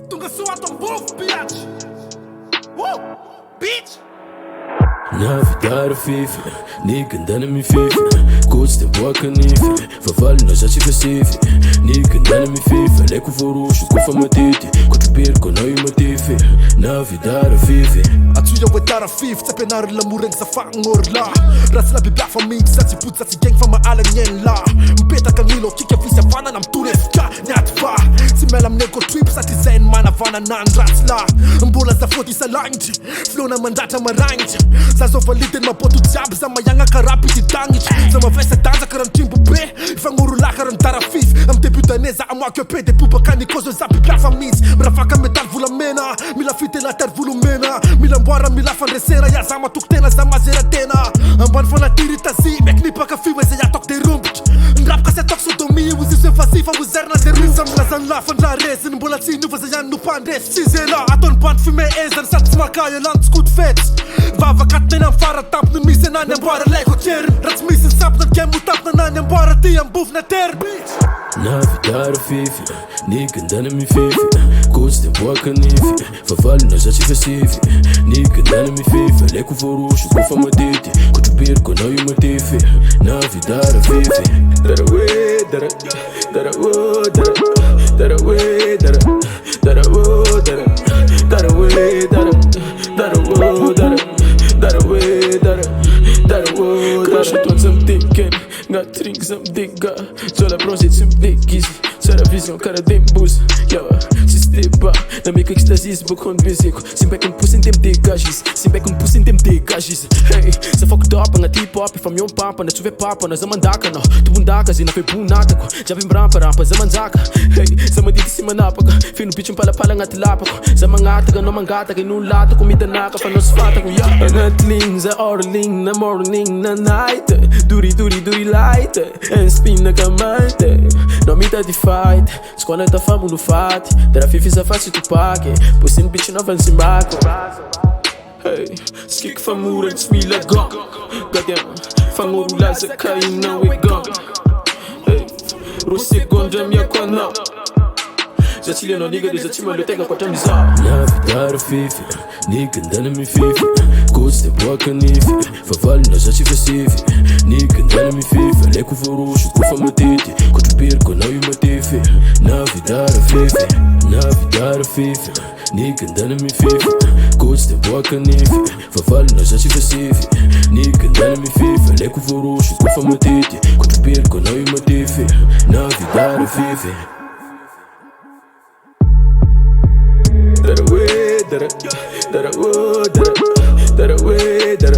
Tunga suat om wolf, bitch. Woo, bitch. Navidad fifi, nigga ndani mififi Coach tem boa canife, favale nós já te vestife Nigga ndani mififi, leco vorusho, kufa matiti Kutu birko na imatifi, Navidad fifi Atuja wetara fif, tsepenar la mureng sa fangor la Ras la bibla fa mix, sa put sa gang fa maala nyen la Mpeta kanilo, kika visa fana nam tunefka, nyat fa Simelam nego trip, sa design mana vana nan rats la Mbola za 40 sa langt, flow na mandata marangt Sa validen maboto jiaby za mayagna karapi ty tagnitry za mavesa tanjaka rano trimbo be fagnorola karano tarafisy amy débutane za amoaky pe de pobaka nikozo za bibiafa mihitsy miravaka medaly volamena mila fitelatary volomena mila mboara mila fandresera ya za matoko tena za mazera tena ambany fanatiry tazy meky nipaka fiwe zay ataoko de rombotry nirapaka sy ataoko sodomi ozy fasifa ozerina de risa milazany lafandra reziny mbola tsy niova za ihany nompandresy tsy zela ataony bandy fime ezany sady tsy makay alany tsy koty fetsy vavaka tena fara tampony misy anany amboara laiko tjery raha tsy misy ny sampona game motapona anany amboara ty ambovina tery Navidad fifi, nigga ndani mififi Coach tem boa canife, favale nós já te vestife Nigga ndani mififi, leco vorusho, kufa matiti Kutu birko na imatifi, Navidad fifi Dara we, dara, dara wo, dara Dara we, dara, dara wo, dara Dara we, dara, dara wo, dara Dara we, dara, dara wo, dara Crash todos am dicken, got drinks am digga Zola bronze zum diggies, Zara vision cara dem bus Ja, si steppa, na mica extasis bukon bezeko Simbek een poes in dem degages, simbek een poes in dem degages Hey, sa fucked up nga T-pop, fa mion papa na tsuve papa na zaman daka no Tubundaka zina fe bunata ko, jabi mrampa rampa zaman zaka Hey, zaman diti si manapaka, fino bitch pala pala nga tilapa ko Zaman ngata ka no mangata kay nulata ko midanaka fa no sfata ko ya Anatling za orling na morning na night Duri duri duri light, en spin na kamante No mita di fight, skwana ta famu no fati Dara fifi sa fasi tu pake, pusin bitch no van simbako Hey, skik famura tsmila gong Goddamn, fanguru la za kaina we gong Hey, rusi gondra mia kwa na Zachilia no nigga de zachima lotega kwa tamiza Navidad fifi, nigga ndani mififi Coach tem boa canife, favale nós já te vestife Nigga ndani mififi, leco vorusho, kufa matiti Kutu birko na imatifi, Navidad fifi Navidad fifi, nigga ndani mififi Coach tem boa canife, favale nós já te vestife Nigga ndani mififi, leco vorusho, kufa matiti Kutu birko na imatifi, Navidad fifi Dara we, dara, dara wo, dara, dara we, dara